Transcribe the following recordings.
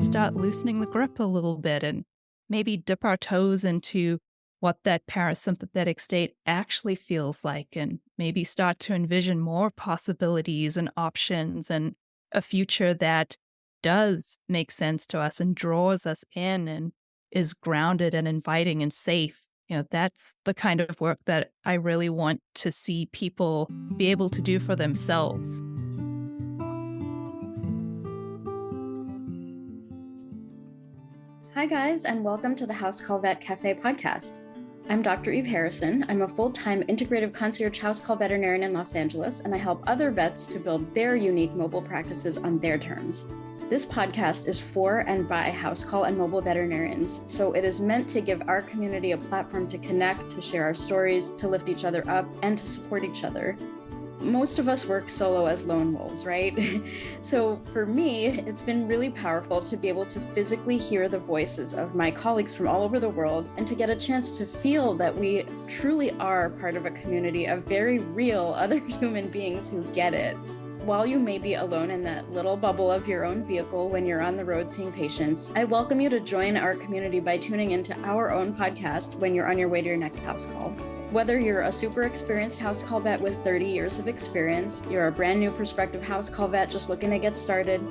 start loosening the grip a little bit and maybe dip our toes into what that parasympathetic state actually feels like, and maybe start to envision more possibilities and options and a future that does make sense to us and draws us in and is grounded and inviting and safe. That's the kind of work that I really want to see people be able to do for themselves. Hi, guys, and welcome to the House Call Vet Cafe podcast. I'm Dr. Eve Harrison. I'm a full-time integrative concierge house call veterinarian in Los Angeles, and I help other vets to build their unique mobile practices on their terms. This podcast is for and by house call and mobile veterinarians, so it is meant to give our community a platform to connect, to share our stories, to lift each other up, and to support each other. Most of us work solo as lone wolves, right? So for me, it's been really powerful to be able to physically hear the voices of my colleagues from all over the world and to get a chance to feel that we truly are part of a community of very real other human beings who get it. While you may be alone in that little bubble of your own vehicle when you're on the road seeing patients, I welcome you to join our community by tuning into our own podcast when you're on your way to your next house call. Whether you're a super experienced house call vet with 30 years of experience, you're a brand new prospective house call vet just looking to get started,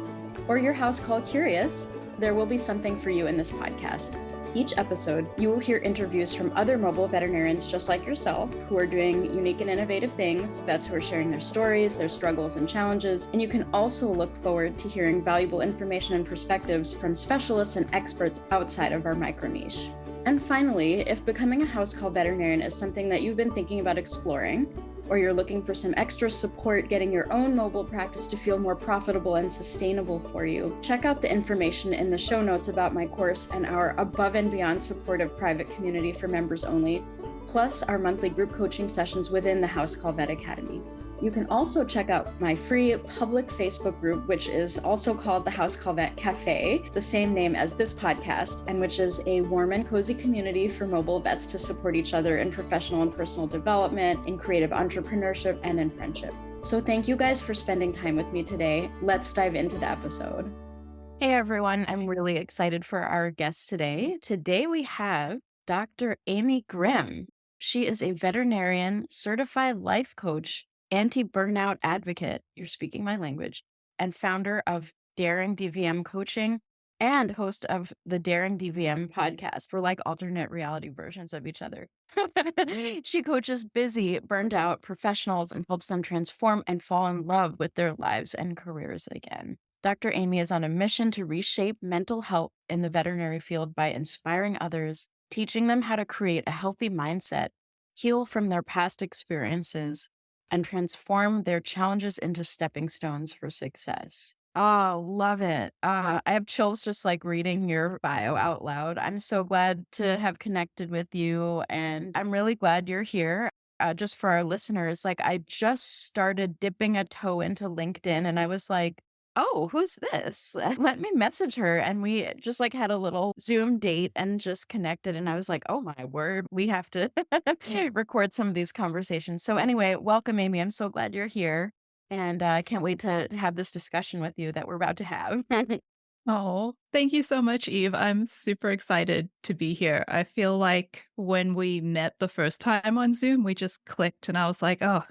or you're house call curious, there will be something for you in this podcast. Each episode, you will hear interviews from other mobile veterinarians just like yourself who are doing unique and innovative things, vets who are sharing their stories, their struggles and challenges, and you can also look forward to hearing valuable information and perspectives from specialists and experts outside of our micro niche. And finally, if becoming a house call veterinarian is something that you've been thinking about exploring, or you're looking for some extra support getting your own mobile practice to feel more profitable and sustainable for you, check out the information in the show notes about my course and our above and beyond supportive private community for members only, plus our monthly group coaching sessions within the House Call Vet Academy. You can also check out my free public Facebook group, which is also called the House Call Vet Cafe, the same name as this podcast, and which is a warm and cozy community for mobile vets to support each other in professional and personal development, in creative entrepreneurship, and in friendship. So thank you guys for spending time with me today. Let's dive into the episode. Hey everyone, I'm really excited for our guest today. Today we have Dr. Amy Grimm. She is a veterinarian, certified life coach, anti-burnout advocate, you're speaking my language, and founder of Daring DVM Coaching and host of the Daring DVM Podcast. We're like alternate reality versions of each other. She coaches busy, burned out professionals and helps them transform and fall in love with their lives and careers again. Dr. Amy is on a mission to reshape mental health in the veterinary field by inspiring others, teaching them how to create a healthy mindset, heal from their past experiences, and transform their challenges into stepping stones for success. Oh, love it. I have chills just like reading your bio out loud. I'm so glad to have connected with you, and I'm really glad you're here. Just for our listeners, like I just started dipping a toe into LinkedIn and I was like, oh, who's this? Let me message her. And we just like had a little Zoom date and just connected. And I was like, oh my word, we have to record some of these conversations. So anyway, welcome, Amy. I'm so glad you're here. And I can't wait to have this discussion with you that we're about to have. Oh, thank you so much, Eve. I'm super excited to be here. I feel like when we met the first time on Zoom, we just clicked and I was like, oh,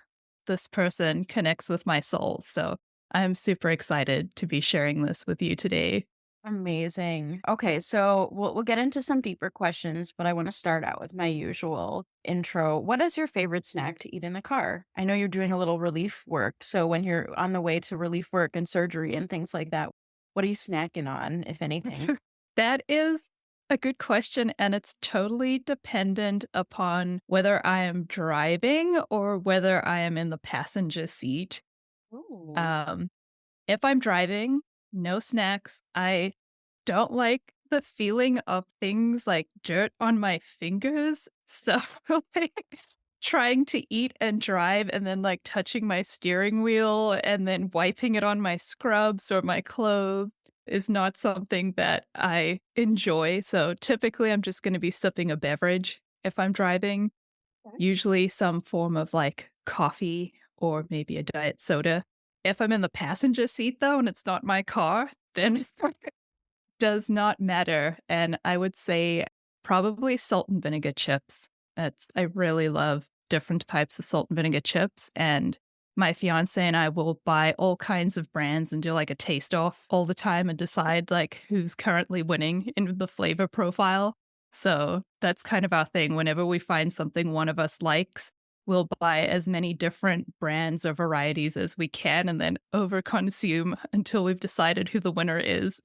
this person connects with my soul. So I'm super excited to be sharing this with you today. Amazing. Okay, so we'll get into some deeper questions, but I want to start out with my usual intro. What is your favorite snack to eat in the car? I know you're doing a little relief work, so when you're on the way to relief work and surgery and things like that, what are you snacking on, if anything? That is a good question, and it's totally dependent upon whether I am driving or whether I am in the passenger seat. Ooh. If I'm driving, no snacks. I don't like the feeling of things like dirt on my fingers. So like trying to eat and drive and then like touching my steering wheel and then wiping it on my scrubs or my clothes is not something that I enjoy. So typically I'm just going to be sipping a beverage if I'm driving, Okay. usually some form of like coffee or maybe a diet soda. If I'm in the passenger seat though and it's not my car, then does not matter. And I would say probably salt and vinegar chips. I really love different types of salt and vinegar chips. And my fiance and I will buy all kinds of brands and do like a taste off all the time and decide like who's currently winning in the flavor profile. So that's kind of our thing. Whenever we find something one of us likes, we'll buy as many different brands or varieties as we can and then overconsume until we've decided who the winner is.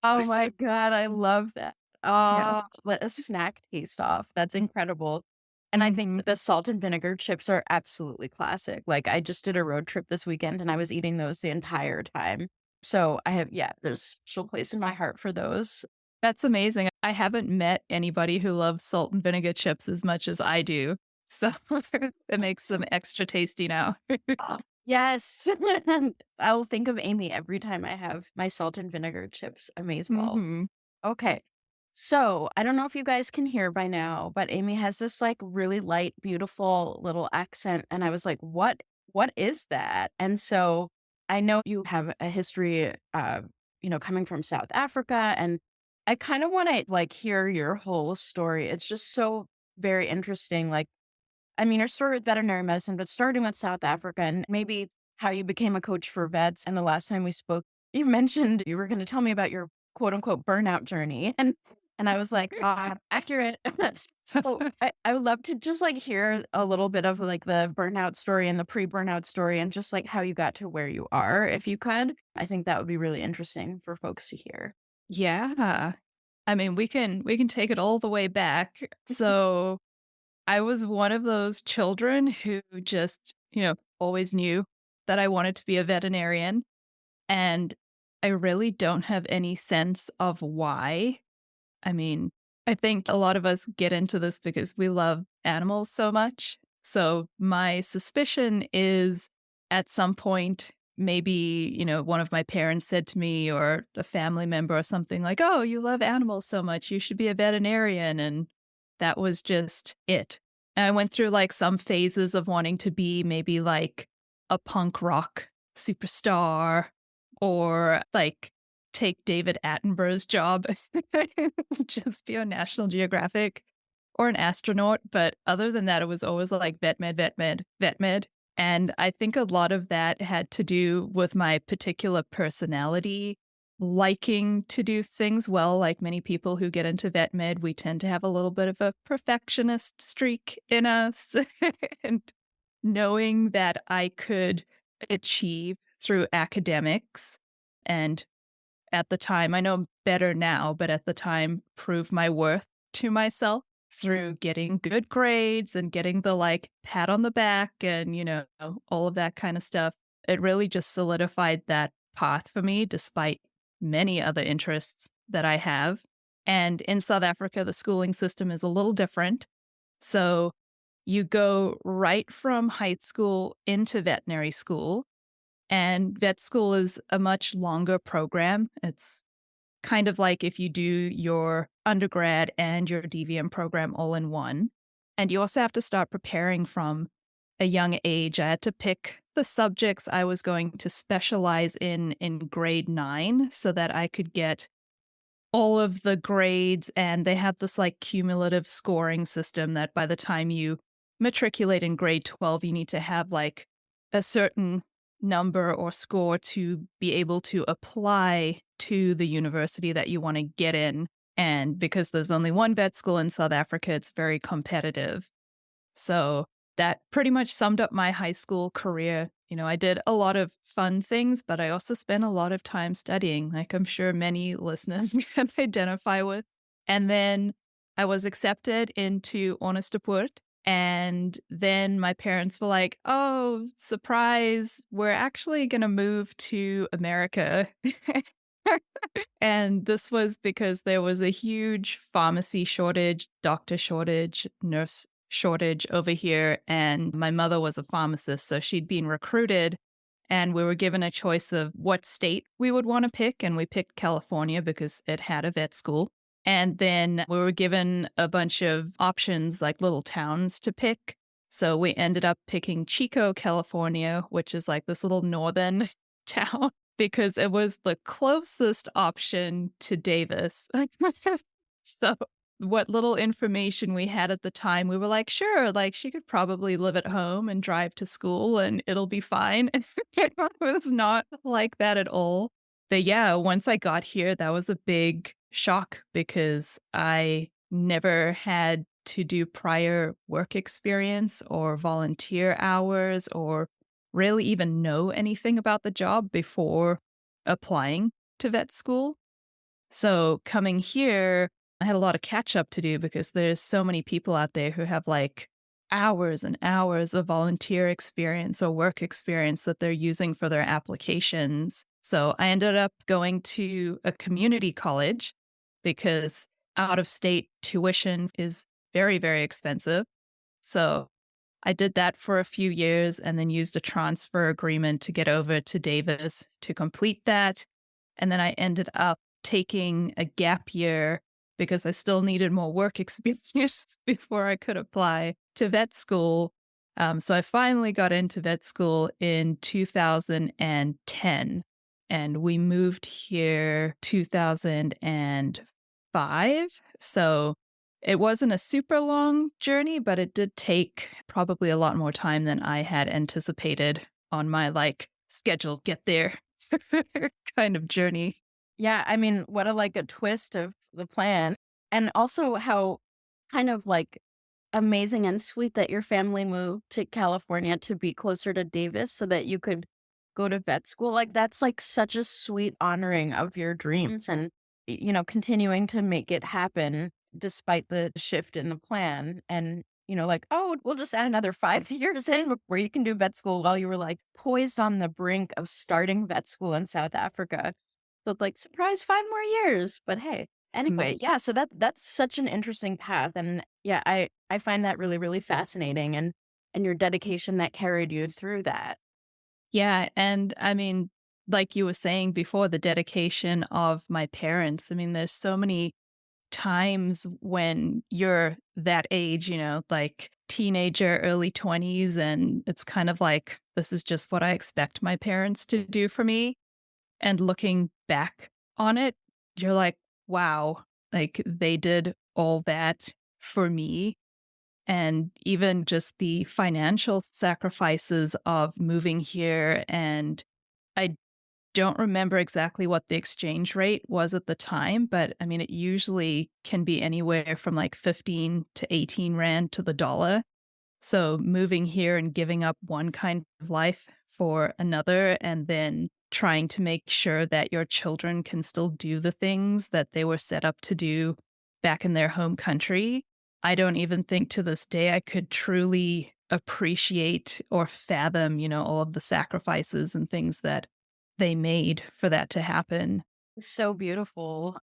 Oh my god, I love that. Yeah. Oh, what a snack taste off. That's incredible. And I Mhm. think the salt and vinegar chips are absolutely classic. Like, I just did a road trip this weekend, and I was eating those the entire time. So I have there's a special place in my heart for those. That's amazing. I haven't met anybody who loves salt and vinegar chips as much as I do. So it makes them extra tasty now. Oh, yes. I'll think of Amy every time I have my salt and vinegar chips amazeballs. Mhm. Okay. So I don't know if you guys can hear by now, but Amy has this like really light, beautiful little accent. And I was like, what is that? And so I know you have a history coming from South Africa. And I kind of want to like hear your whole story. It's just so very interesting. Like, I mean, your story with veterinary medicine, but starting with South Africa and maybe how you became a coach for vets. And the last time we spoke, you mentioned you were going to tell me about your quote unquote burnout journey. And I was like, accurate. So I would love to just like hear a little bit of like the burnout story and the pre-burnout story and just like how you got to where you are, if you could. I think that would be really interesting for folks to hear. Yeah. I mean, we can take it all the way back. So I was one of those children who just, always knew that I wanted to be a veterinarian. And I really don't have any sense of why. I mean, I think a lot of us get into this because we love animals so much. So my suspicion is at some point, maybe, one of my parents said to me or a family member or something like, oh, you love animals so much. You should be a veterinarian. And that was just it. And I went through like some phases of wanting to be maybe like a punk rock superstar or like take David Attenborough's job, just be on National Geographic or an astronaut. But other than that, it was always like vet med, vet med, vet med. And I think a lot of that had to do with my particular personality, liking to do things well. Like many people who get into vet med, we tend to have a little bit of a perfectionist streak in us. And knowing that I could achieve through academics and at the time, I know better now, but at the time, prove my worth to myself through getting good grades and getting the like pat on the back and, all of that kind of stuff. It really just solidified that path for me, despite many other interests that I have. And in South Africa, the schooling system is a little different. So you go right from high school into veterinary school. And vet school is a much longer program. It's kind of like if you do your undergrad and your DVM program all in one. And you also have to start preparing from a young age. I had to pick the subjects I was going to specialize in grade 9 so that I could get all of the grades. And they have this like cumulative scoring system that by the time you matriculate in grade 12, you need to have like a certain number or score to be able to apply to the university that you want to get in. And because there's only one vet school in South Africa, it's very competitive. So that pretty much summed up my high school career. I did a lot of fun things, but I also spent a lot of time studying, like I'm sure many listeners can identify with. And then I was accepted into Onderstpoort. And then my parents were like, oh, surprise, we're actually going to move to America. And this was because there was a huge pharmacy shortage, doctor shortage, nurse shortage over here. And my mother was a pharmacist, so she'd been recruited. And we were given a choice of what state we would want to pick. And we picked California because it had a vet school. And then we were given a bunch of options, like little towns to pick. So we ended up picking Chico, California, which is like this little northern town. because it was the closest option to Davis. So what little information we had at the time, we were like, sure, like she could probably live at home and drive to school and it'll be fine. It was not like that at all. But yeah, once I got here, that was a big shock because I never had to do prior work experience or volunteer hours or really even know anything about the job before applying to vet school. So coming here, I had a lot of catch up to do because there's so many people out there who have like hours and hours of volunteer experience or work experience that they're using for their applications. So I ended up going to a community college because out of state tuition is very, very expensive. So I did that for a few years and then used a transfer agreement to get over to Davis to complete that. And then I ended up taking a gap year because I still needed more work experience before I could apply to vet school. So I finally got into vet school in 2010, and we moved here 2005. So it wasn't a super long journey, but it did take probably a lot more time than I had anticipated on my like scheduled get there kind of journey. Yeah, I mean, what a like a twist of the plan. And also how kind of like amazing and sweet that your family moved to California to be closer to Davis so that you could go to vet school. Like that's like such a sweet honoring of your dreams and continuing to make it happen despite the shift in the plan. And like, oh, we'll just add another 5 years in where you can do vet school while you were like poised on the brink of starting vet school in South Africa. So like surprise 5 more years. But hey, anyway, yeah, so that's such an interesting path. And yeah, I find that really, really fascinating and your dedication that carried you through that. Yeah, and I mean, like you were saying before, the dedication of my parents. I mean, there's so many times when you're that age, like teenager, early 20s, and it's kind of like, this is just what I expect my parents to do for me. And looking back on it, you're like, wow, like they did all that for me. And even just the financial sacrifices of moving here. And I don't remember exactly what the exchange rate was at the time, but I mean, it usually can be anywhere from like 15 to 18 Rand to the dollar. So moving here and giving up one kind of life for another, and then trying to make sure that your children can still do the things that they were set up to do back in their home country. I don't even think to this day I could truly appreciate or fathom, all of the sacrifices and things that they made for that to happen. So beautiful.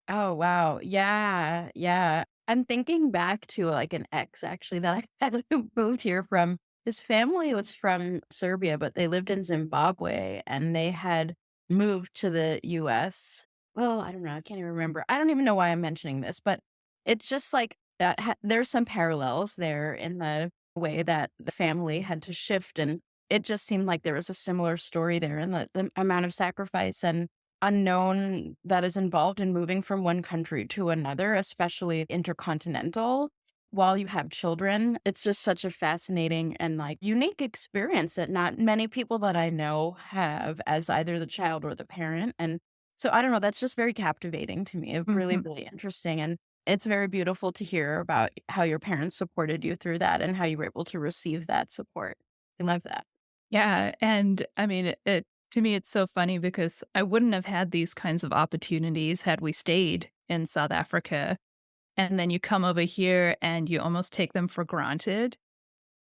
Oh, wow. Yeah. Yeah. I'm thinking back to like an ex actually that I had who moved here from. His family was from Serbia, but they lived in Zimbabwe and they had moved to the US. Well, I don't know. I can't even remember. I don't even know why I'm mentioning this, but it's just like there's some parallels there in the way that the family had to shift. And it just seemed like there was a similar story there in the amount of sacrifice and unknown that is involved in moving from one country to another, especially intercontinental, while you have children. It's just such a fascinating and like unique experience that not many people that I know have as either the child or the parent. And so I don't know, that's just very captivating to me. Really, Mhm. really interesting. And it's very beautiful to hear about how your parents supported you through that and how you were able to receive that support. I love that. Yeah, and I mean, it to me, it's so funny because I wouldn't have had these kinds of opportunities had we stayed in South Africa. And then you come over here and you almost take them for granted.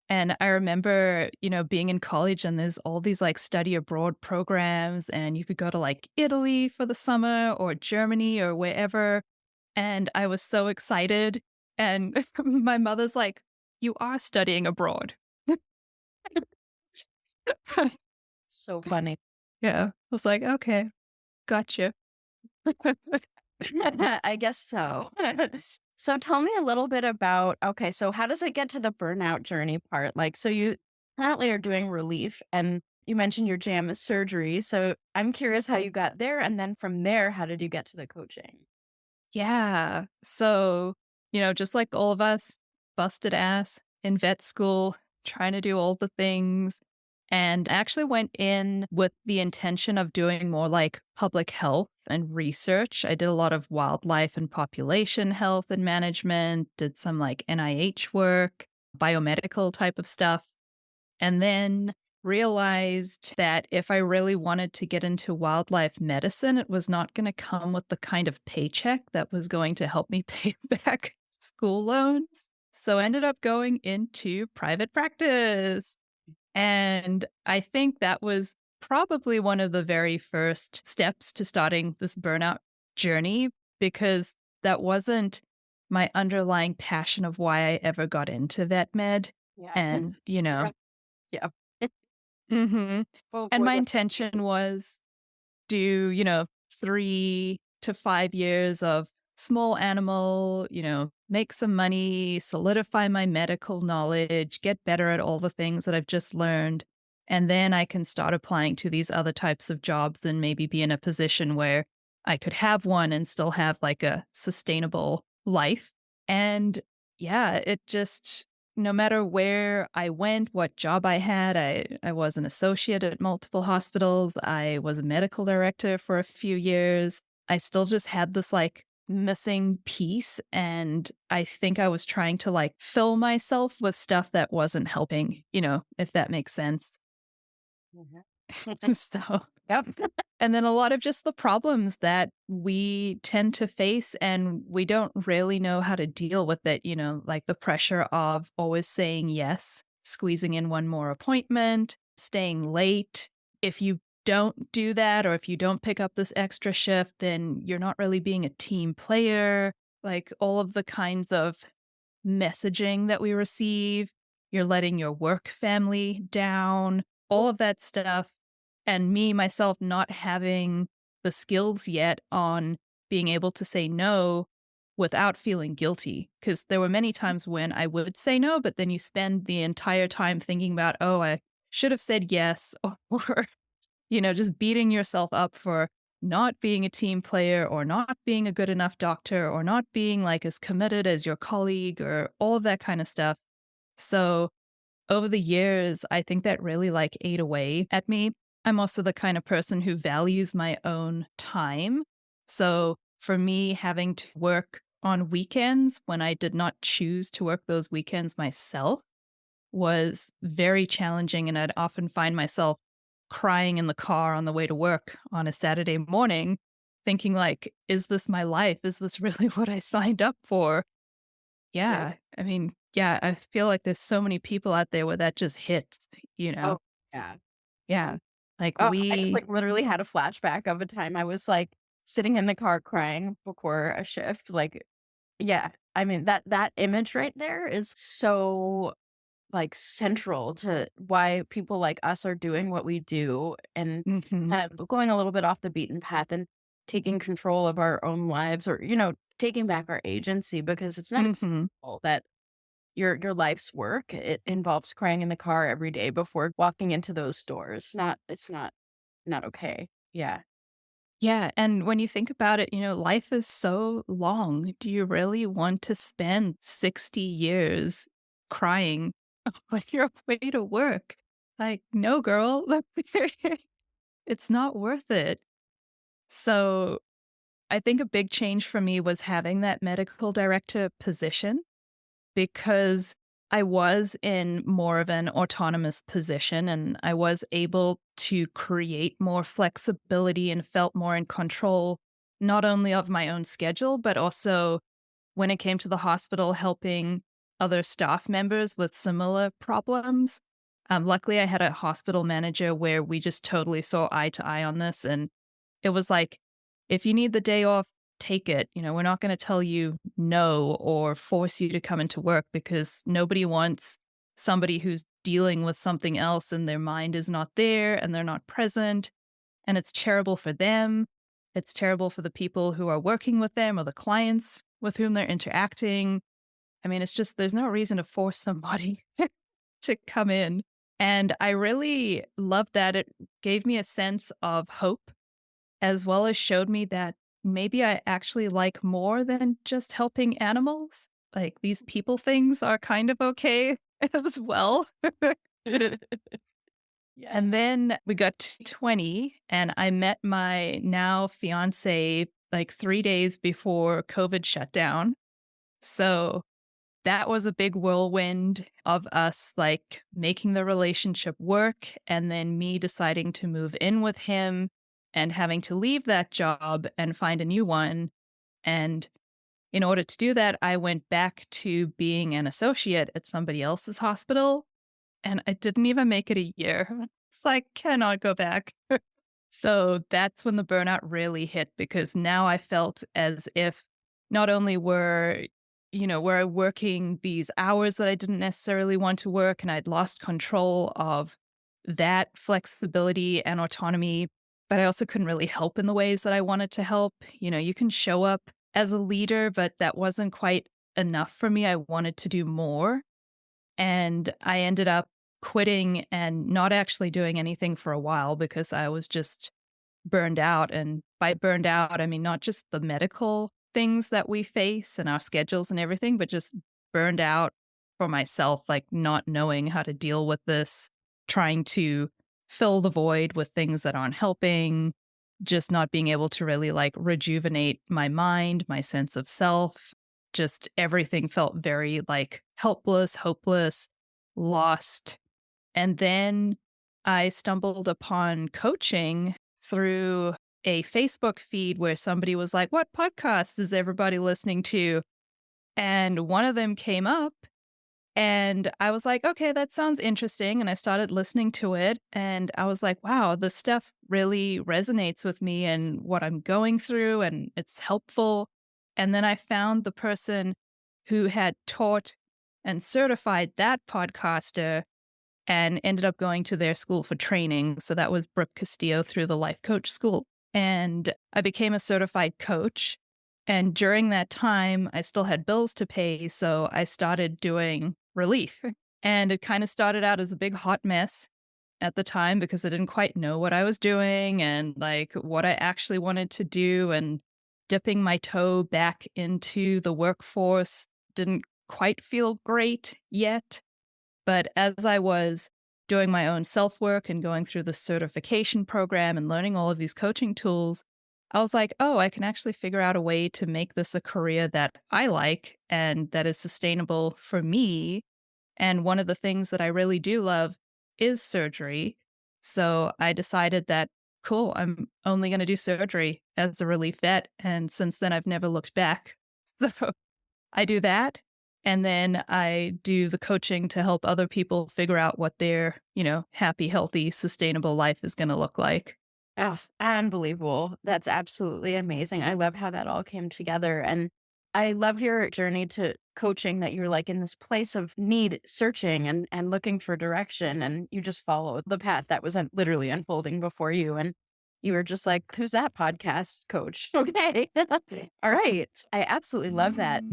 And I remember, being in college and there's all these like study abroad programs, and you could go to like Italy for the summer or Germany or wherever. And I was so excited. And my mother's like, you are studying abroad. So funny. Yeah. I was like, okay, gotcha. I guess so. So tell me a little bit about, okay, so how does it get to the burnout journey part? Like, so you currently are doing relief and You mentioned your jam is surgery. So I'm curious how you got there. And then from there, how did you get to the coaching? Yeah. So, just like all of us, busted ass in vet school, trying to do all the things. And I actually went in with the intention of doing more like public health and research. I did a lot of wildlife and population health and management, did some like NIH work, biomedical type of stuff. And then realized that if I really wanted to get into wildlife medicine, it was not going to come with the kind of paycheck that was going to help me pay back school loans. So I ended up going into private practice. And I think that was probably one of the very first steps to starting this burnout journey, because that wasn't my underlying passion of why I ever got into vet med. Yeah. And, Yeah. mhm. Oh And boy, my what intention was do, 3 to 5 years of small animal, make some money, solidify my medical knowledge, get better at all the things that I've just learned. And then I can start applying to these other types of jobs and maybe be in a position where I could have one and still have like a sustainable life. And yeah, it just, no matter where I went, what job I had, I was an associate at multiple hospitals. I was a medical director for a few years. I still just had this like missing piece. And I think I was trying to like fill myself with stuff that wasn't helping, if that makes sense. Mhm. So, Yep. and then a lot of just the problems that we tend to face, and we don't really know how to deal with it, like the pressure of always saying yes, squeezing in one more appointment, staying late. If you don't do that, or if you don't pick up this extra shift, then you're not really being a team player. Like all of the kinds of messaging that we receive, you're letting your work family down, all of that stuff. And me, myself, not having the skills yet on being able to say no without feeling guilty. Because there were many times when I would say no, but then you spend the entire time thinking about, oh, I should have said yes, or, just beating yourself up for not being a team player or not being a good enough doctor or not being like as committed as your colleague or all of that kind of stuff. So over the years, I think that really like ate away at me. I'm also the kind of person who values my own time. So for me, having to work on weekends when I did not choose to work those weekends myself was very challenging. And I'd often find myself crying in the car on the way to work on a Saturday morning, thinking like, is this my life? Is this really what I signed up for? Yeah. Yeah. I mean, yeah, I feel like there's so many people out there where that just hits, Oh, yeah. Yeah. Like Oh, I just we like literally had a flashback of a time I was like sitting in the car crying before a shift. Like, yeah. I mean that image right there is so like central to why people like us are doing what we do and Mhm. kind of going a little bit off the beaten path and taking control of our own lives or, taking back our agency because it's not Mhm. acceptable that your life's work, it involves crying in the car every day before walking into those doors. Not okay. Yeah. Yeah, and when you think about it, life is so long. Do you really want to spend 60 years crying on your way to work? Like, no, girl. It's not worth it. So, I think a big change for me was having that medical director position, because I was in more of an autonomous position and I was able to create more flexibility and felt more in control, not only of my own schedule, but also when it came to the hospital, helping other staff members with similar problems. Luckily, I had a hospital manager where we just totally saw eye to eye on this. And it was like, if you need the day off, take it. We're not going to tell you no or force you to come into work, because nobody wants somebody who's dealing with something else and their mind is not there and they're not present. And it's terrible for them. It's terrible for the people who are working with them or the clients with whom they're interacting. I mean, it's just, there's no reason to force somebody to come in. And I really loved that. It gave me a sense of hope, as well as showed me that maybe I actually like more than just helping animals. Like these people things are kind of okay as well. And then we got to 20, and I met my now fiance like 3 days before COVID shut down. So that was a big whirlwind of us like making the relationship work, and then me deciding to move in with him and having to leave that job and find a new one. And in order to do that, I went back to being an associate at somebody else's hospital, and I didn't even make it a year. It's like, cannot go back. So that's when the burnout really hit, because now I felt as if not only were I working these hours that I didn't necessarily want to work, and I'd lost control of that flexibility and autonomy, but I also couldn't really help in the ways that I wanted to help. You can show up as a leader, but that wasn't quite enough for me. I wanted to do more. And I ended up quitting and not actually doing anything for a while because I was just burned out. And by burned out, I mean not just the medical things that we face and our schedules and everything, but just burned out for myself, like not knowing how to deal with this, trying to fill the void with things that aren't helping, just not being able to really like rejuvenate my mind, my sense of self. Just everything felt very like helpless, hopeless, lost. And then I stumbled upon coaching through a Facebook feed where somebody was like, "What podcast is everybody listening to?" And one of them came up, and I was like, "Okay, that sounds interesting." And I started listening to it, and I was like, "Wow, this stuff really resonates with me and what I'm going through, and it's helpful." And then I found the person who had taught and certified that podcaster and ended up going to their school for training. So that was Brooke Castillo through the Life Coach School. And I became a certified coach. And during that time, I still had bills to pay. So I started doing relief. And it kind of started out as a big hot mess at the time because I didn't quite know what I was doing and like what I actually wanted to do. And dipping my toe back into the workforce didn't quite feel great yet. But as I was doing my own self work and going through the certification program and learning all of these coaching tools, I was like, oh, I can actually figure out a way to make this a career that I like and that is sustainable for me. And one of the things that I really do love is surgery. So I decided that, cool, I'm only going to do surgery as a relief vet. And since then, I've never looked back. So I do that. And then I do the coaching to help other people figure out what their, happy, healthy, sustainable life is going to look like. Oh, unbelievable. That's absolutely amazing. I love how that all came together. And I love your journey to coaching, that you're like in this place of need, searching and looking for direction. And you just followed the path that was literally unfolding before you. And you were just like, who's that podcast coach? Okay. All right. I absolutely love that.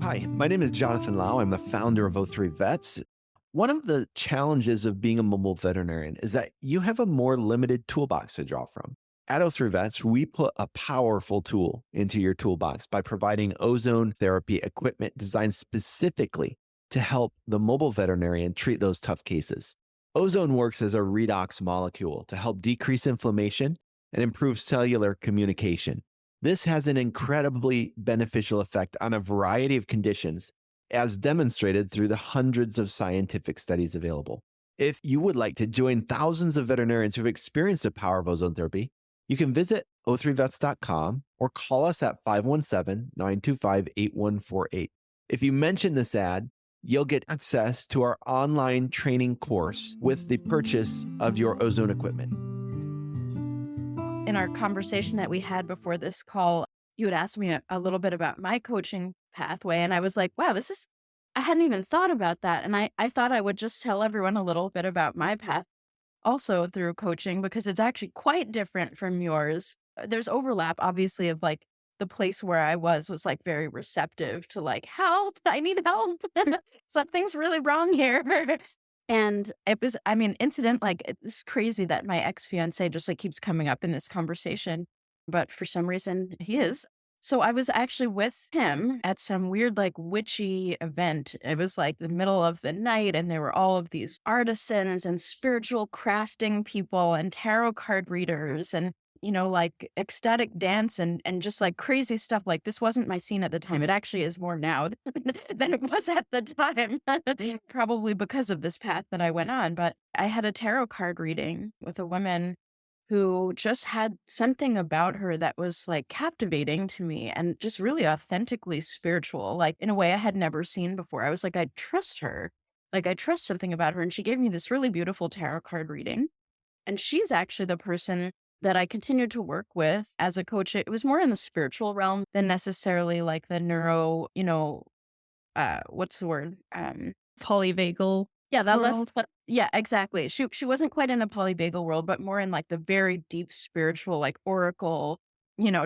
Hi, my name is Jonathan Lau. I'm the founder of O3 Vets. One of the challenges of being a mobile veterinarian is that you have a more limited toolbox to draw from. At O3 Vets, we put a powerful tool into your toolbox by providing ozone therapy equipment designed specifically to help the mobile veterinarian treat those tough cases. Ozone works as a redox molecule to help decrease inflammation and improve cellular communication. This has an incredibly beneficial effect on a variety of conditions, as demonstrated through the hundreds of scientific studies available. If you would like to join thousands of veterinarians who've experienced the power of ozone therapy, you can visit o3vets.com or call us at 517-925-8148. If you mention this ad, you'll get access to our online training course with the purchase of your ozone equipment. In our conversation that we had before this call, you had asked me a little bit about my coaching pathway. And I was like, wow, I hadn't even thought about that. And I thought I would just tell everyone a little bit about my path also through coaching, because it's actually quite different from yours. There's overlap, obviously, of like the place where I was like very receptive to like, help, I need help. Something's really wrong here. And it was, I mean, incident, like it's crazy that my ex-fiance just like keeps coming up in this conversation, but for some reason he is. So I was actually with him at some weird, like witchy event. It was like the middle of the night, and there were all of these artisans and spiritual crafting people and tarot card readers and, like ecstatic dance and just like crazy stuff. Like this wasn't my scene at the time. It actually is more now than it was at the time, probably because of this path that I went on. But I had a tarot card reading with a woman who just had something about her that was like captivating to me and just really authentically spiritual, like in a way I had never seen before. I was like, I trust her. Like, I trust something about her. And she gave me this really beautiful tarot card reading. And she's actually the person that I continued to work with as a coach. It was more in the spiritual realm than necessarily like the neuro, what's the word? Polyvagal Yeah, that less, world. but yeah, exactly. She wasn't quite in the polyvagal world, but more in like the very deep spiritual, like oracle,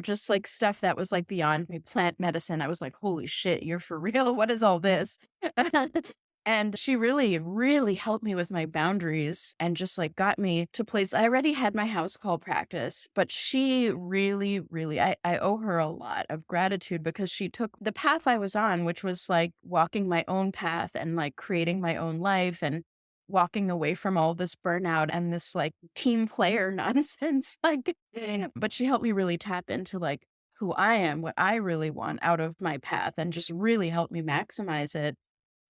just like stuff that was like beyond me, plant medicine. I was like, holy shit, you're for real? What is all this? And she really, really helped me with my boundaries and just like got me to place. I already had my house call practice, but she really, really, I owe her a lot of gratitude because she took the path I was on, which was like walking my own path and like creating my own life and walking away from all this burnout and this like team player nonsense. Like, but she helped me really tap into like who I am, what I really want out of my path, and just really helped me maximize it.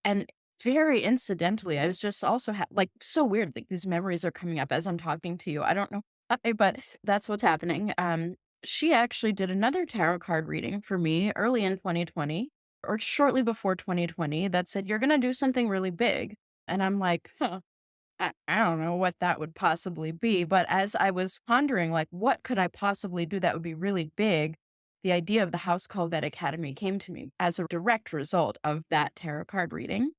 And very incidentally, I was just also like so weird. Like these memories are coming up as I'm talking to you. I don't know why, but that's what's happening. She actually did another tarot card reading for me early in 2020 or shortly before 2020 that said, you're going to do something really big. And I'm like, huh, I don't know what that would possibly be. But as I was pondering, like, what could I possibly do that would be really big? The idea of the House Call Vet Academy came to me as a direct result of that tarot card reading.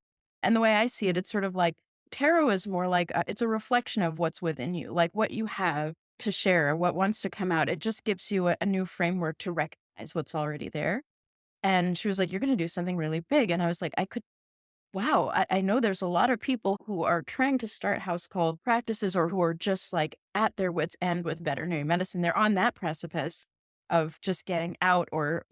And the way I see it, it's sort of like tarot is more like it's a reflection of what's within you, like what you have to share, what wants to come out. It just gives you a new framework to recognize what's already there. And she was like, you're going to do something really big. And I was like, wow, I know there's a lot of people who are trying to start house call practices or who are just like at their wits' end with veterinary medicine. They're on that precipice of just getting out or,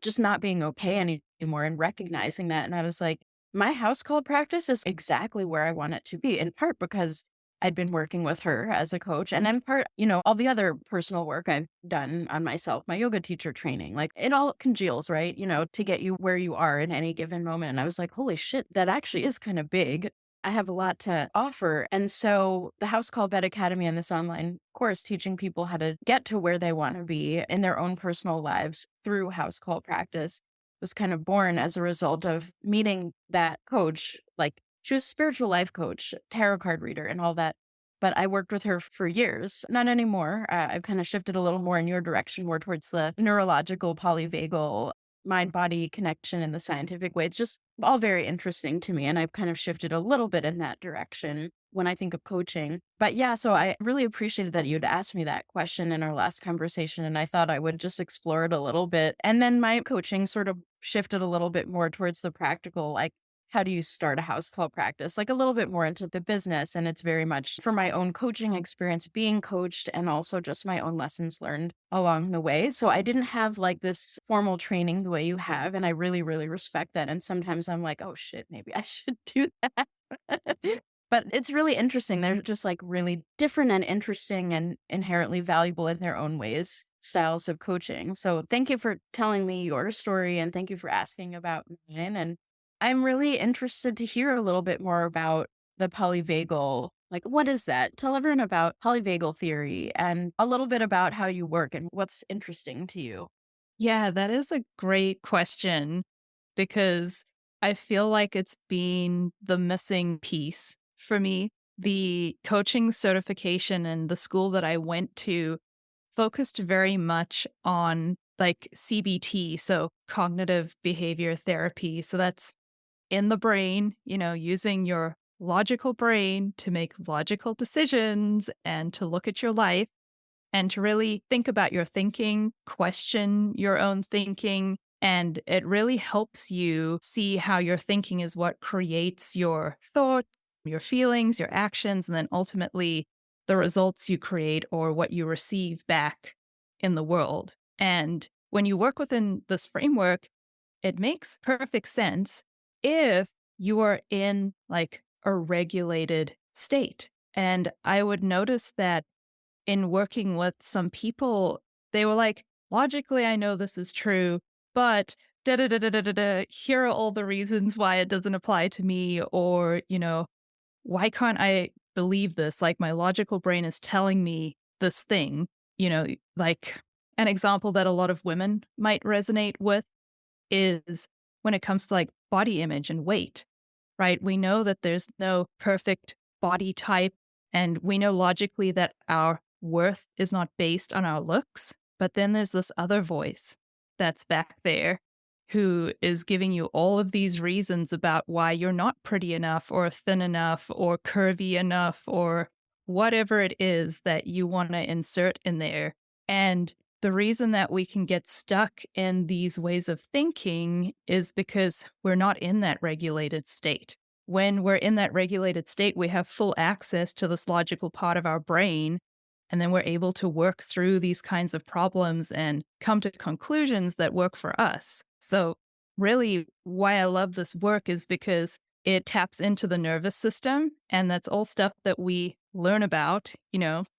just not being okay anymore and recognizing that. And I was like, my house call practice is exactly where I want it to be, in part because I'd been working with her as a coach, and in part, all the other personal work I've done on myself, my yoga teacher training, like it all congeals, right? To get you where you are in any given moment. And I was like, holy shit, that actually is kind of big. I have a lot to offer. And so the House Call Vet Academy and this online course teaching people how to get to where they want to be in their own personal lives through house call practice was kind of born as a result of meeting that coach. Like she was a spiritual life coach, tarot card reader and all that. But I worked with her for years. Not anymore. I've kind of shifted a little more in your direction, more towards the neurological, polyvagal, mind-body connection in the scientific way. It's just all very interesting to me. And I've kind of shifted a little bit in that direction when I think of coaching. But yeah, so I really appreciated that you'd asked me that question in our last conversation. And I thought I would just explore it a little bit. And then my coaching sort of shifted a little bit more towards the practical, like, how do you start a house call practice? Like a little bit more into the business. And it's very much for my own coaching experience, being coached, and also just my own lessons learned along the way. So I didn't have like this formal training the way you have. And I really, really respect that. And sometimes I'm like, oh shit, maybe I should do that. But it's really interesting. They're just like really different and interesting and inherently valuable in their own ways, styles of coaching. So thank you for telling me your story, and thank you for asking about mine. And I'm really interested to hear a little bit more about the polyvagal. Like, what is that? Tell everyone about polyvagal theory and a little bit about how you work and what's interesting to you. Yeah, that is a great question because I feel like it's been the missing piece for me. The coaching certification and the school that I went to focused very much on like CBT, so cognitive behavior therapy. So that's in the brain, using your logical brain to make logical decisions and to look at your life. and to really think about your thinking, question your own thinking. And it really helps you see how your thinking is what creates your thoughts, your feelings, your actions, and then ultimately the results you create or what you receive back in the world. And when you work within this framework, it makes perfect sense if you are in like a regulated state. And I would notice that in working with some people, they were like, logically, I know this is true, but da da da da da da da, here are all the reasons why it doesn't apply to me, or, why can't I believe this? Like, my logical brain is telling me this thing, like an example that a lot of women might resonate with is when it comes to like body image and weight, right? We know that there's no perfect body type, and we know logically that our worth is not based on our looks. But then there's this other voice that's back there who is giving you all of these reasons about why you're not pretty enough or thin enough or curvy enough or whatever it is that you want to insert in there. And the reason that we can get stuck in these ways of thinking is because we're not in that regulated state. When we're in that regulated state, we have full access to this logical part of our brain, and then we're able to work through these kinds of problems and come to conclusions that work for us. So, really, why I love this work is because it taps into the nervous system, and that's all stuff that we learn about,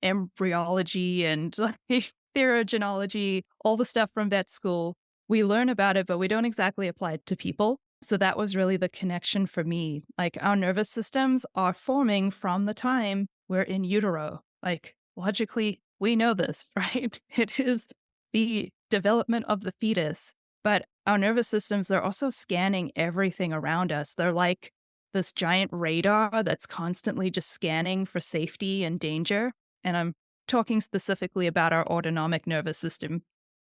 embryology and like therogenology, all the stuff from vet school. We learn about it, but we don't exactly apply it to people. So that was really the connection for me. Like, our nervous systems are forming from the time we're in utero. Like, logically, we know this, right? It is the development of the fetus. But our nervous systems, they're also scanning everything around us. They're like this giant radar that's constantly just scanning for safety and danger. And I'm talking specifically about our autonomic nervous system,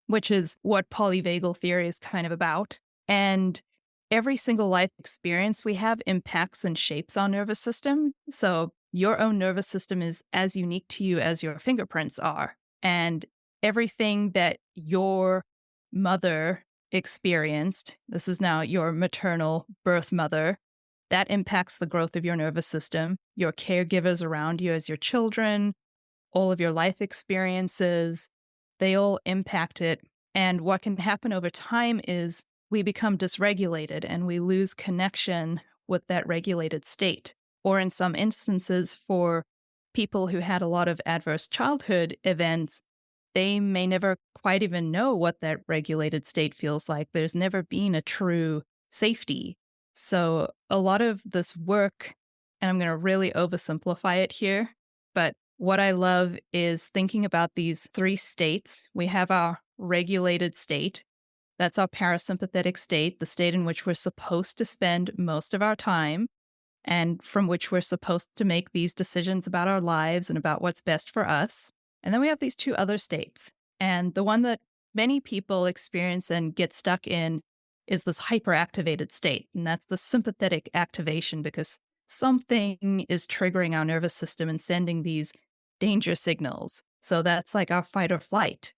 which is what polyvagal theory is kind of about. And every single life experience we have impacts and shapes our nervous system. So your own nervous system is as unique to you as your fingerprints are. And everything that your mother experienced, this is now your maternal birth mother, that impacts the growth of your nervous system, your caregivers around you as your children, all of your life experiences, they all impact it. And what can happen over time is we become dysregulated and we lose connection with that regulated state. Or in some instances, for people who had a lot of adverse childhood events, they may never quite even know what that regulated state feels like. There's never been a true safety. So a lot of this work, and I'm going to really oversimplify it here, but what I love is thinking about these three states. We have our regulated state. That's our parasympathetic state, the state in which we're supposed to spend most of our time and from which we're supposed to make these decisions about our lives and about what's best for us. And then we have these two other states. And the one that many people experience and get stuck in is this hyperactivated state. And that's the sympathetic activation, because something is triggering our nervous system and sending these danger signals. So that's like our fight or flight.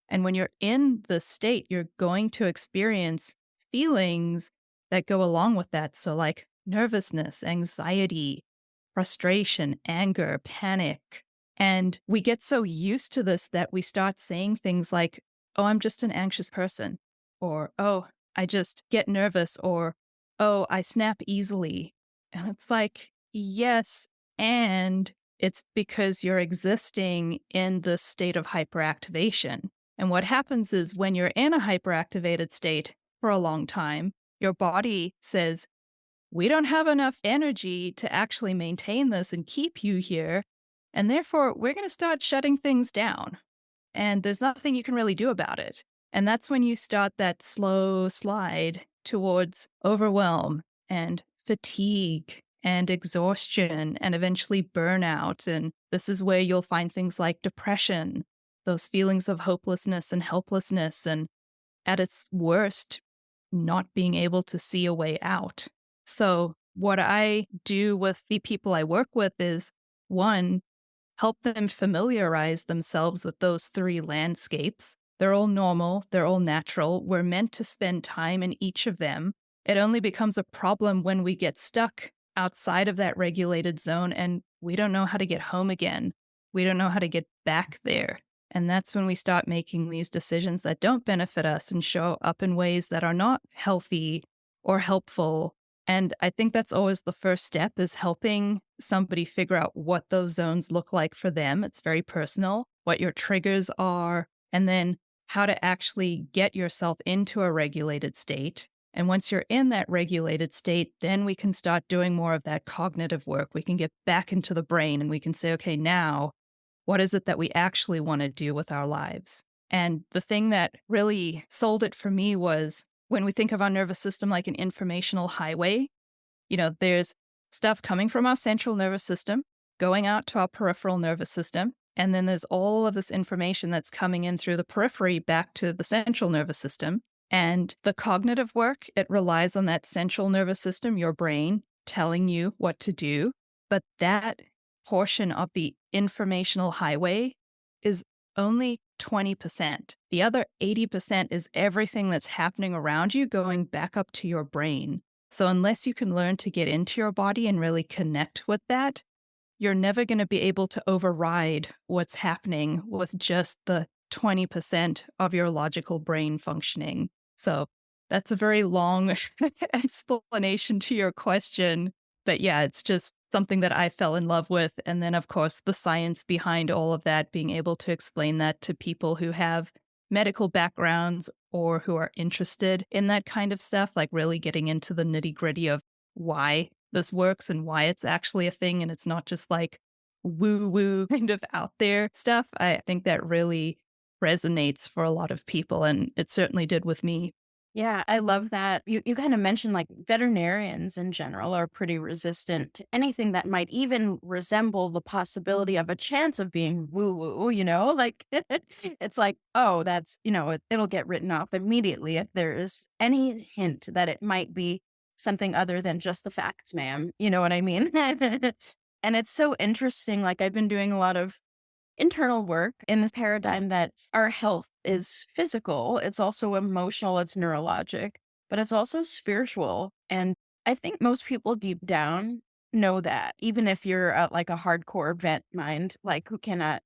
And when you're in this state, you're going to experience feelings that go along with that. So, like nervousness, anxiety, frustration, anger, panic. And we get so used to this that we start saying things like, oh, I'm just an anxious person, or oh, I just get nervous, or oh, I snap easily. And it's like, yes, and it's because you're existing in this state of hyperactivation. And what happens is when you're in a hyperactivated state for a long time, your body says, we don't have enough energy to actually maintain this and keep you here. And therefore, we're going to start shutting things down. And there's nothing you can really do about it. And that's when you start that slow slide towards overwhelm and fatigue and exhaustion and eventually burnout. And this is where you'll find things like depression, those feelings of hopelessness and helplessness, and at its worst, not being able to see a way out. So what I do with the people I work with is, one, help them familiarize themselves with those three landscapes. They're all normal, they're all natural. We're meant to spend time in each of them. It only becomes a problem when we get stuck outside of that regulated zone and we don't know how to get home again. We don't know how to get back there. And that's when we start making these decisions that don't benefit us and show up in ways that are not healthy or helpful. And I think that's always the first step, is helping somebody figure out what those zones look like for them. It's very personal, what your triggers are, and then how to actually get yourself into a regulated state. And once you're in that regulated state, then we can start doing more of that cognitive work. We can get back into the brain and we can say, okay, now what is it that we actually want to do with our lives? And the thing that really sold it for me was when we think of our nervous system like an informational highway, there's stuff coming from our central nervous system, going out to our peripheral nervous system, and then there's all of this information that's coming in through the periphery back to the central nervous system. And the cognitive work, it relies on that central nervous system, your brain, telling you what to do. But that portion of the informational highway is only 20%. The other 80% is everything that's happening around you going back up to your brain. So unless you can learn to get into your body and really connect with that, you're never going to be able to override what's happening with just the 20% of your logical brain functioning. So that's a very long explanation to your question. But yeah, it's just something that I fell in love with. And then, of course, the science behind all of that, being able to explain that to people who have medical backgrounds or who are interested in that kind of stuff, like really getting into the nitty gritty of why this works and why it's actually a thing. And it's not just like woo woo kind of out there stuff. I think that really resonates for a lot of people. And it certainly did with me. Yeah, I love that. You kind of mentioned like veterinarians in general are pretty resistant to anything that might even resemble the possibility of a chance of being woo woo, like it's like, oh, that's, it'll get written off immediately if there is any hint that it might be something other than just the facts, ma'am. You know what I mean? And it's so interesting. Like I've been doing a lot of internal work in this paradigm that our health is physical, it's also emotional, it's neurologic, but it's also spiritual. And I think most people deep down know that, even if you're like a hardcore vet mind, like who cannot,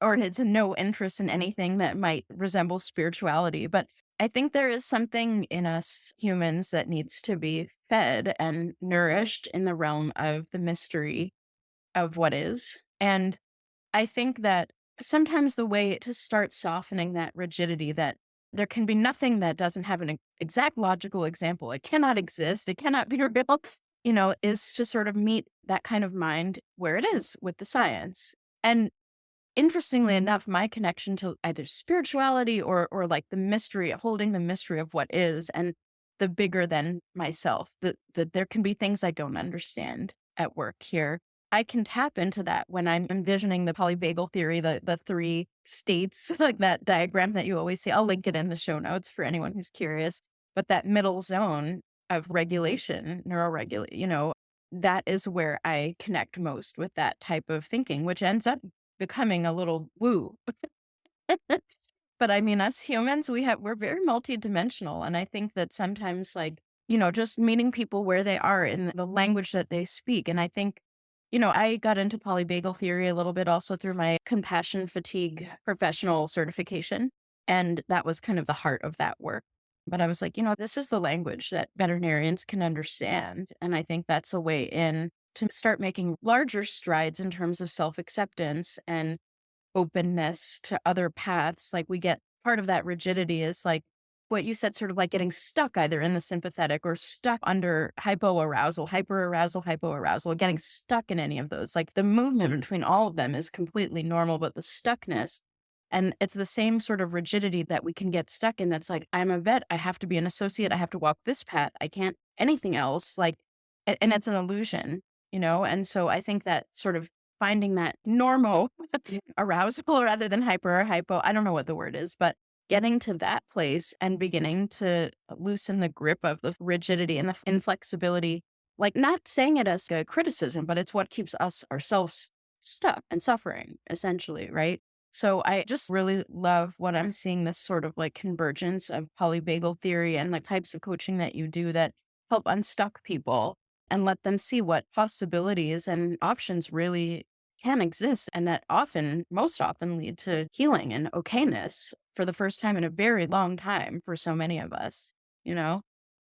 or has no interest in anything that might resemble spirituality. But I think there is something in us humans that needs to be fed and nourished in the realm of the mystery of what is. And I think that sometimes the way to start softening that rigidity, that there can be nothing that doesn't have an exact logical example, it cannot exist, it cannot be real, is to sort of meet that kind of mind where it is with the science. And interestingly enough, my connection to either spirituality or like the mystery, holding the mystery of what is, and the bigger than myself, that there can be things I don't understand at work here. I can tap into that when I'm envisioning the polyvagal theory, the three states, like that diagram that you always see. I'll link it in the show notes for anyone who's curious. But that middle zone of regulation, neuroregulate, that is where I connect most with that type of thinking, which ends up becoming a little woo. But I mean, us humans, we're very multidimensional. And I think that sometimes just meeting people where they are in the language that they speak. And I think, I got into polyvagal theory a little bit also through my compassion fatigue professional certification. And that was kind of the heart of that work. But I was like, this is the language that veterinarians can understand. And I think that's a way in to start making larger strides in terms of self-acceptance and openness to other paths. Like we get part of that rigidity is like what you said, sort of like getting stuck either in the sympathetic or stuck under hypoarousal, hypoarousal, getting stuck in any of those. Like the movement between all of them is completely normal, but the stuckness, and it's the same sort of rigidity that we can get stuck in. That's like, I'm a vet, I have to be an associate, I have to walk this path, I can't anything else. Like, and it's an illusion, And so I think that sort of finding that normal arousal rather than hyper or hypo, I don't know what the word is, but getting to that place and beginning to loosen the grip of the rigidity and the inflexibility, like not saying it as a criticism, but it's what keeps us ourselves stuck and suffering, essentially, right? So I just really love what I'm seeing, this sort of like convergence of polyvagal theory and the types of coaching that you do that help unstuck people and let them see what possibilities and options really can exist, and that most often lead to healing and okayness for the first time in a very long time for so many of us, you know?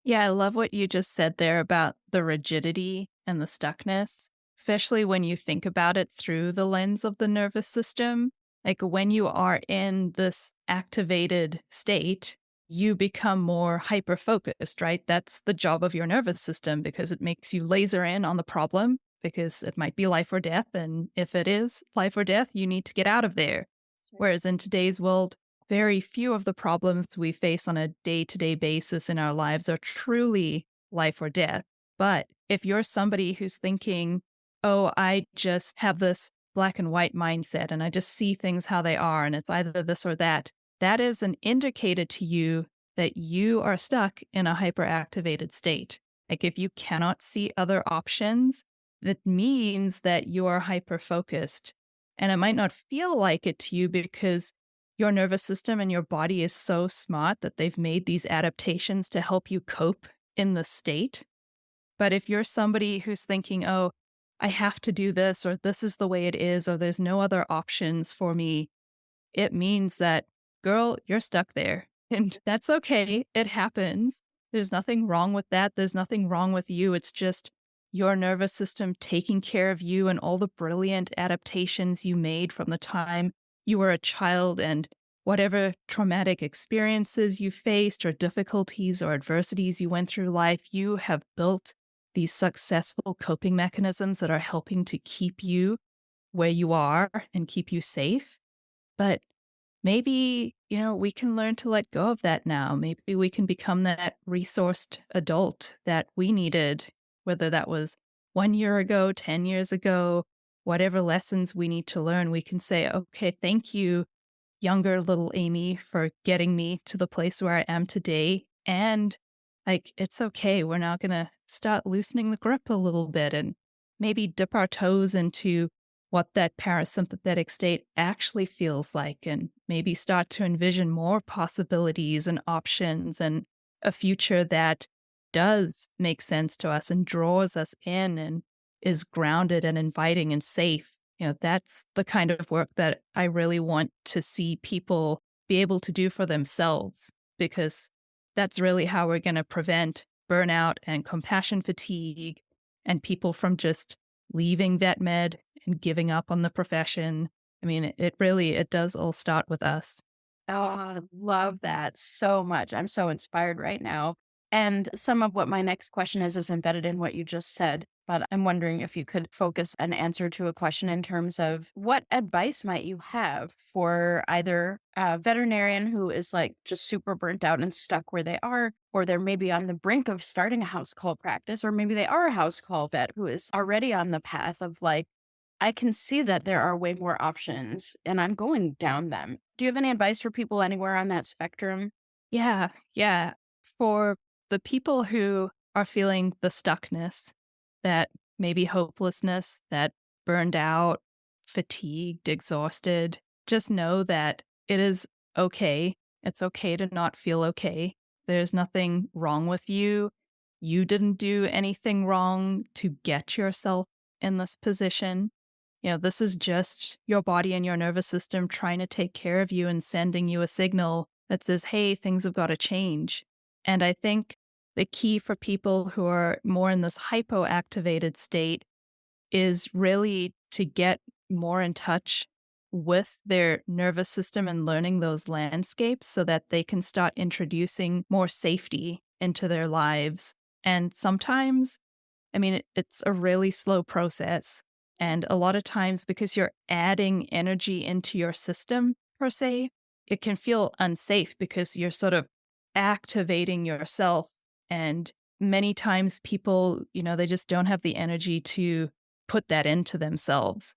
Yeah, I love what you just said there about the rigidity and the stuckness, especially when you think about it through the lens of the nervous system. Like when you are in this activated state, you become more hyper focused, right? That's the job of your nervous system because it makes you laser in on the problem because it might be life or death. And if it is life or death, you need to get out of there. Whereas in today's world, very few of the problems we face on a day to day basis in our lives are truly life or death. But if you're somebody who's thinking, oh, I just have this black and white mindset and I just see things how they are and it's either this or that, that is an indicator to you that you are stuck in a hyperactivated state. Like if you cannot see other options, that means that you are hyper focused. And it might not feel like it to you because your nervous system and your body is so smart that they've made these adaptations to help you cope in the state. But if you're somebody who's thinking, oh, I have to do this, or this is the way it is, or there's no other options for me, it means that, girl, you're stuck there. And that's okay. It happens. There's nothing wrong with that. There's nothing wrong with you. It's just your nervous system taking care of you and all the brilliant adaptations you made from the time you were a child and whatever traumatic experiences you faced or difficulties or adversities you went through life, you have built these successful coping mechanisms that are helping to keep you where you are and keep you safe. But maybe, we can learn to let go of that now. Maybe we can become that resourced adult that we needed, whether that was 1 year ago, 10 years ago, whatever lessons we need to learn. We can say, okay, thank you, younger little Amy, for getting me to the place where I am today. And like, it's okay. We're now going to start loosening the grip a little bit and maybe dip our toes into what that parasympathetic state actually feels like and maybe start to envision more possibilities and options and a future that does make sense to us and draws us in and is grounded and inviting and safe. That's the kind of work that I really want to see people be able to do for themselves, because that's really how we're going to prevent burnout and compassion fatigue and people from just leaving vet med and giving up on the profession. I mean, it does all start with us. Oh, I love that so much. I'm so inspired right now. And some of what my next question is embedded in what you just said. But I'm wondering if you could focus an answer to a question in terms of what advice might you have for either a veterinarian who is like just super burnt out and stuck where they are, or they're maybe on the brink of starting a house call practice, or maybe they are a house call vet who is already on the path of like, I can see that there are way more options and I'm going down them. Do you have any advice for people anywhere on that spectrum? Yeah, yeah. For the people who are feeling the stuckness, that maybe hopelessness, that burned out, fatigued, exhausted, just know that it is okay. It's okay to not feel okay. There's nothing wrong with you. You didn't do anything wrong to get yourself in this position. This is just your body and your nervous system trying to take care of you and sending you a signal that says, hey, things have got to change. And I think the key for people who are more in this hypoactivated state is really to get more in touch with their nervous system and learning those landscapes so that they can start introducing more safety into their lives. And sometimes, I mean, it's a really slow process. And a lot of times, because you're adding energy into your system, per se, it can feel unsafe because you're sort of activating yourself. And many times people, they just don't have the energy to put that into themselves.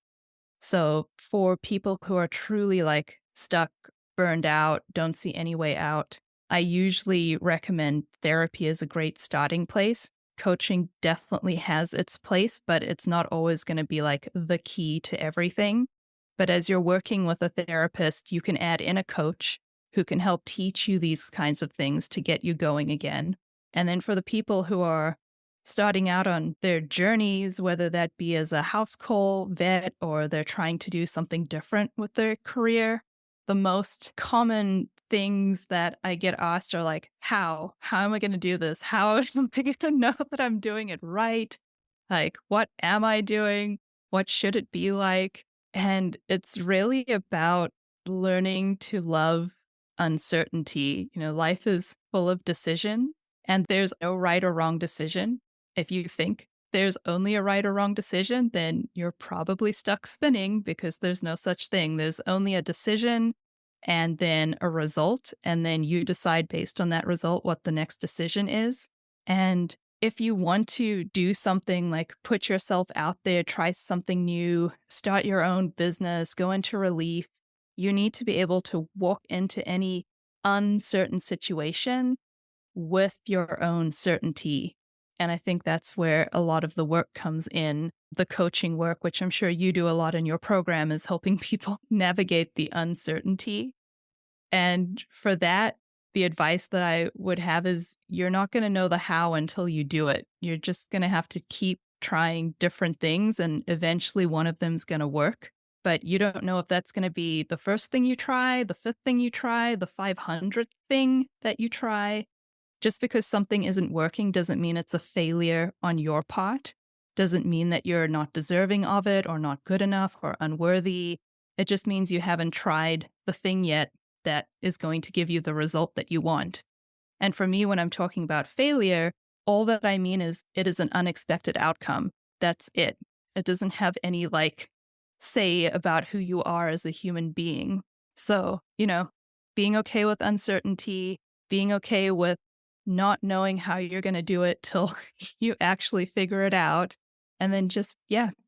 So for people who are truly like stuck, burned out, don't see any way out, I usually recommend therapy as a great starting place, coaching definitely has its place, but it's not always going to be like the key to everything. But as you're working with a therapist, you can add in a coach who can help teach you these kinds of things to get you going again. And then for the people who are starting out on their journeys, whether that be as a house call vet or they're trying to do something different with their career, the most common things that I get asked are like, how? How am I going to do this? How am I going to know that I'm doing it right? Like, what am I doing? What should it be like? And it's really about learning to love uncertainty. Life is full of decision, and there's no right or wrong decision. If you think there's only a right or wrong decision, then you're probably stuck spinning because there's no such thing. There's only a decision and then a result, and then you decide based on that result what the next decision is. And if you want to do something like put yourself out there, try something new, start your own business, go into relief, you need to be able to walk into any uncertain situation with your own certainty. And I think that's where a lot of the work comes in. The coaching work, which I'm sure you do a lot in your program, is helping people navigate the uncertainty. And for that, the advice that I would have is you're not going to know the how until you do it. You're just going to have to keep trying different things, and eventually one of them's going to work. But you don't know if that's going to be the first thing you try, the fifth thing you try, the 500th thing that you try. Just because something isn't working doesn't mean it's a failure on your part. Doesn't mean that you're not deserving of it or not good enough or unworthy. It just means you haven't tried the thing yet that is going to give you the result that you want. And for me, when I'm talking about failure, all that I mean is it is an unexpected outcome. That's it. It doesn't have any say about who you are as a human being. So, being okay with uncertainty, being okay with not knowing how you're going to do it till you actually figure it out. And then just,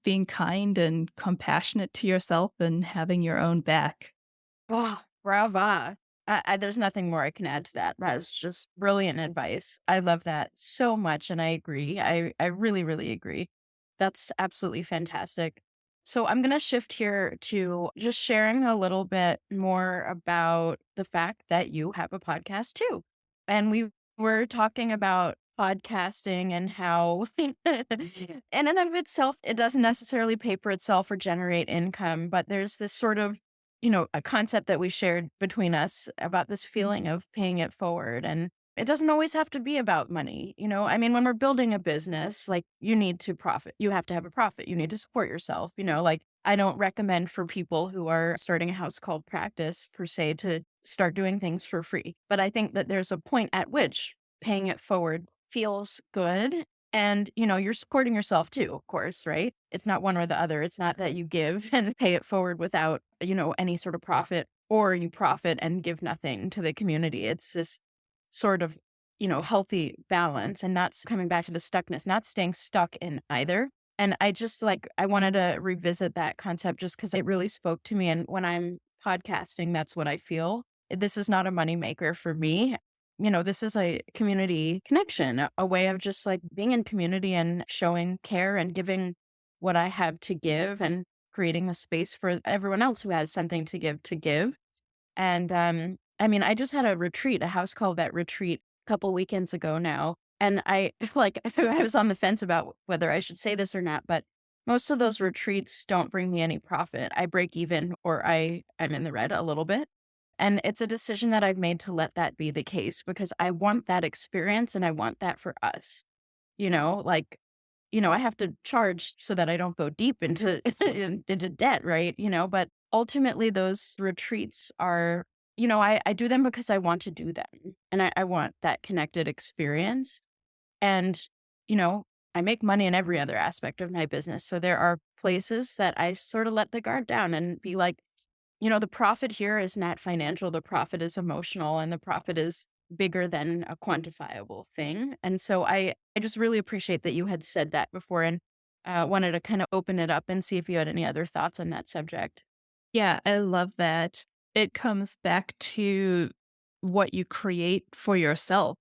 being kind and compassionate to yourself and having your own back. Oh, brava. There's nothing more I can add to that. That's just brilliant advice. I love that so much. And I agree. I really, really agree. That's absolutely fantastic. So I'm going to shift here to just sharing a little bit more about the fact that you have a podcast too. And we were talking about podcasting and how in and of itself, it doesn't necessarily pay for itself or generate income, but there's this sort of a concept that we shared between us about this feeling of paying it forward. And it doesn't always have to be about money. I mean, when we're building a business, like you need to profit, you have to have a profit, you need to support yourself, like I don't recommend for people who are starting a house called practice per se to start doing things for free. But I think that there's a point at which paying it forward feels good. And, you're supporting yourself too, of course, right? It's not one or the other. It's not that you give and pay it forward without, any sort of profit, or you profit and give nothing to the community. It's this sort of, healthy balance, and not coming back to the stuckness, not staying stuck in either. And I just I wanted to revisit that concept just because it really spoke to me. And when I'm podcasting, that's what I feel. This is not a moneymaker for me. This is a community connection, a way of just being in community and showing care and giving what I have to give and creating a space for everyone else who has something to give. And I mean, I just had a retreat, a house call vet retreat a couple weekends ago now. And I I was on the fence about whether I should say this or not, but most of those retreats don't bring me any profit. I break even, or I'm in the red a little bit. And it's a decision that I've made to let that be the case because I want that experience and I want that for us. You know, like, I have to charge so that I don't go deep into into debt, right? But ultimately those retreats are, I do them because I want to do them. And I want that connected experience. And, I make money in every other aspect of my business. So there are places that I sort of let the guard down and be like, the profit here is not financial, the profit is emotional, and the profit is bigger than a quantifiable thing. And so I just really appreciate that you had said that before, and wanted to kind of open it up and see if you had any other thoughts on that subject. Yeah, I love that. It comes back to what you create for yourself.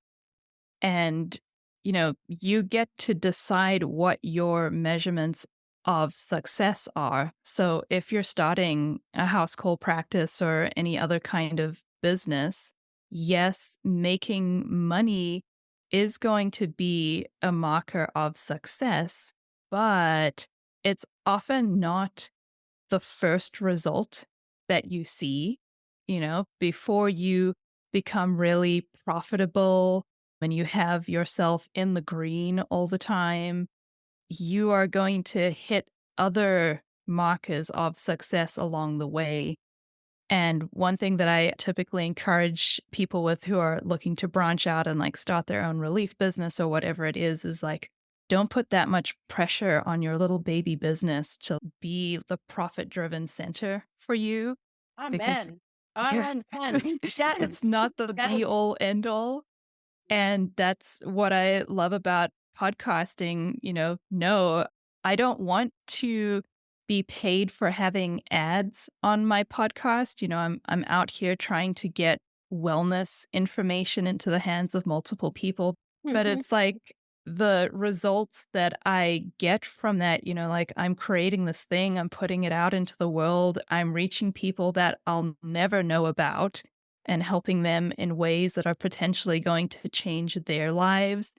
And you get to decide what your measurements of success are. So if you're starting a house call practice or any other kind of business, yes, making money is going to be a marker of success, but it's often not the first result that you see, before you become really profitable and you have yourself in the green all the time. You are going to hit other markers of success along the way. And one thing that I typically encourage people with who are looking to branch out and like start their own relief business or whatever it is like, don't put that much pressure on your little baby business to be the profit driven center for you because Amen. yeah, Amen. it's Yes. not the be Yes. all end all. And that's what I love about podcasting. No, I don't want to be paid for having ads on my podcast. I'm out here trying to get wellness information into the hands of multiple people. But Mhm. it's like the results that I get from that, like I'm creating this thing, I'm putting it out into the world, I'm reaching people that I'll never know about and helping them in ways that are potentially going to change their lives.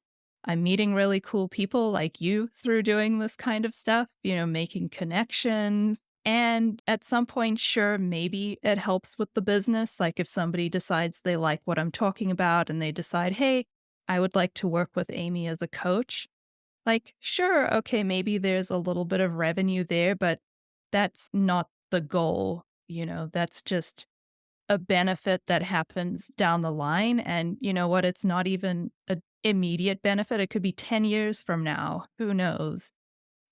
I'm meeting really cool people like you through doing this kind of stuff, making connections. And at some point, sure, maybe it helps with the business. Like if somebody decides they like what I'm talking about and they decide, hey, I would like to work with Amy as a coach. Like, sure, okay, maybe there's a little bit of revenue there, but that's not the goal. That's just a benefit that happens down the line. And you know what? It's not even an immediate benefit. It could be 10 years from now. Who knows?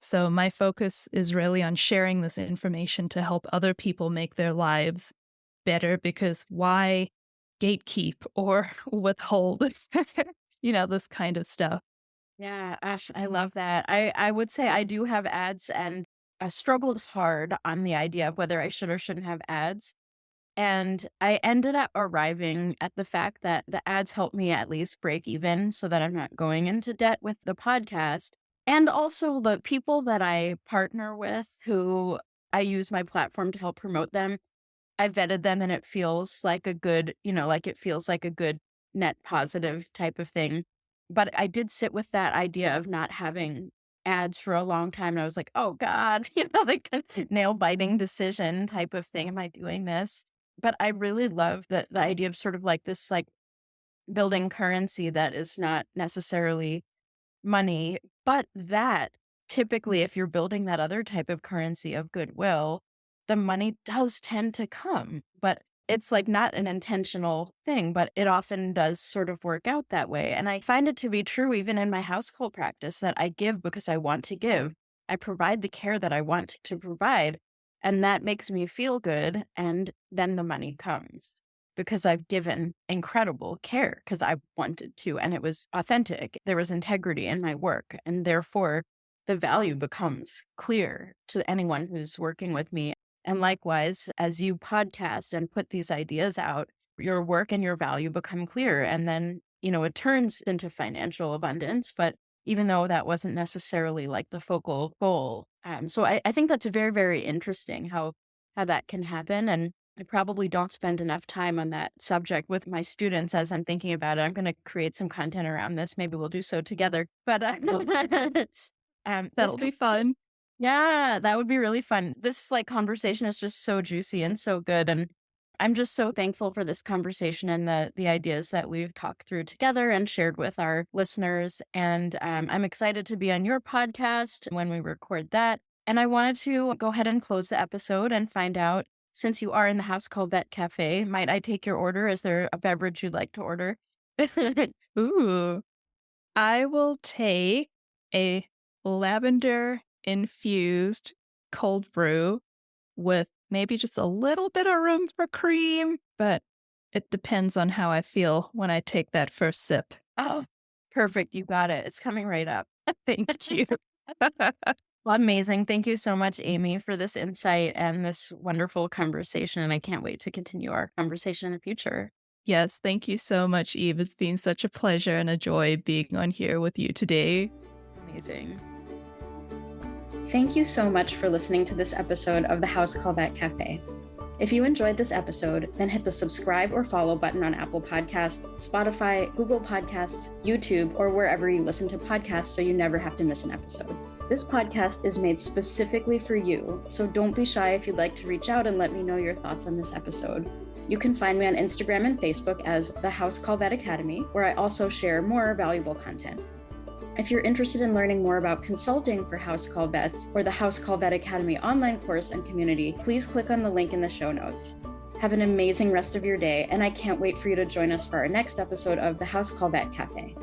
So my focus is really on sharing this information to help other people make their lives better because why gatekeep or withhold, this kind of stuff. Yeah, Ash, I love that. I would say I do have ads and I struggled hard on the idea of whether I should or shouldn't have ads. And I ended up arriving at the fact that the ads help me at least break even so that I'm not going into debt with the podcast. And also the people that I partner with who I use my platform to help promote them, I vetted them and it feels like a good, like it feels like a good net positive type of thing. But I did sit with that idea of not having ads for a long time. And I was like, oh God, like a nail biting decision type of thing. Am I doing this? But I really love the idea of sort of like this, like building currency that is not necessarily money, but that typically, if you're building that other type of currency of goodwill, the money does tend to come. But it's like not an intentional thing, but it often does sort of work out that way. And I find it to be true even in my household practice that I give because I want to give. I provide the care that I want to provide. And that makes me feel good. And then the money comes because I've given incredible care because I wanted to and it was authentic. There was integrity in my work. And therefore, the value becomes clear to anyone who's working with me. And likewise, as you podcast and put these ideas out, your work and your value become clear. And then, it turns into financial abundance. But even though that wasn't necessarily like the focal goal. So I think that's very, very interesting how that can happen. And I probably don't spend enough time on that subject with my students as I'm thinking about it. I'm going to create some content around this. Maybe we'll do so together. But this That'll be fun. yeah, that would be really fun. This like conversation is just so juicy and so good. And I'm just so thankful for this conversation and the ideas that we've talked through together and shared with our listeners. And I'm excited to be on your podcast when we record that. And I wanted to go ahead and close the episode and find out, since you are in the house called Vet Cafe, might I take your order? Is there a beverage you'd like to order? Ooh, I will take a lavender infused cold brew with maybe just a little bit of room for cream, but it depends on how I feel when I take that first sip. Oh, perfect. You got it. It's coming right up. Thank you. Well, amazing. Thank you so much, Amy, for this insight and this wonderful conversation. And I can't wait to continue our conversation in the future. Yes, thank you so much, Eve. It's been such a pleasure and a joy being on here with you today. Amazing. Thank you so much for listening to this episode of the House Call Vet Cafe. If you enjoyed this episode, then hit the subscribe or follow button on Apple Podcasts, Spotify, Google Podcasts, YouTube, or wherever you listen to podcasts so you never have to miss an episode. This podcast is made specifically for you, so don't be shy if you'd like to reach out and let me know your thoughts on this episode. You can find me on Instagram and Facebook as The House Call Vet Academy, where I also share more valuable content. If you're interested in learning more about consulting for House Call Vets or the House Call Vet Academy online course and community, please click on the link in the show notes. Have an amazing rest of your day, and I can't wait for you to join us for our next episode of the House Call Vet Cafe.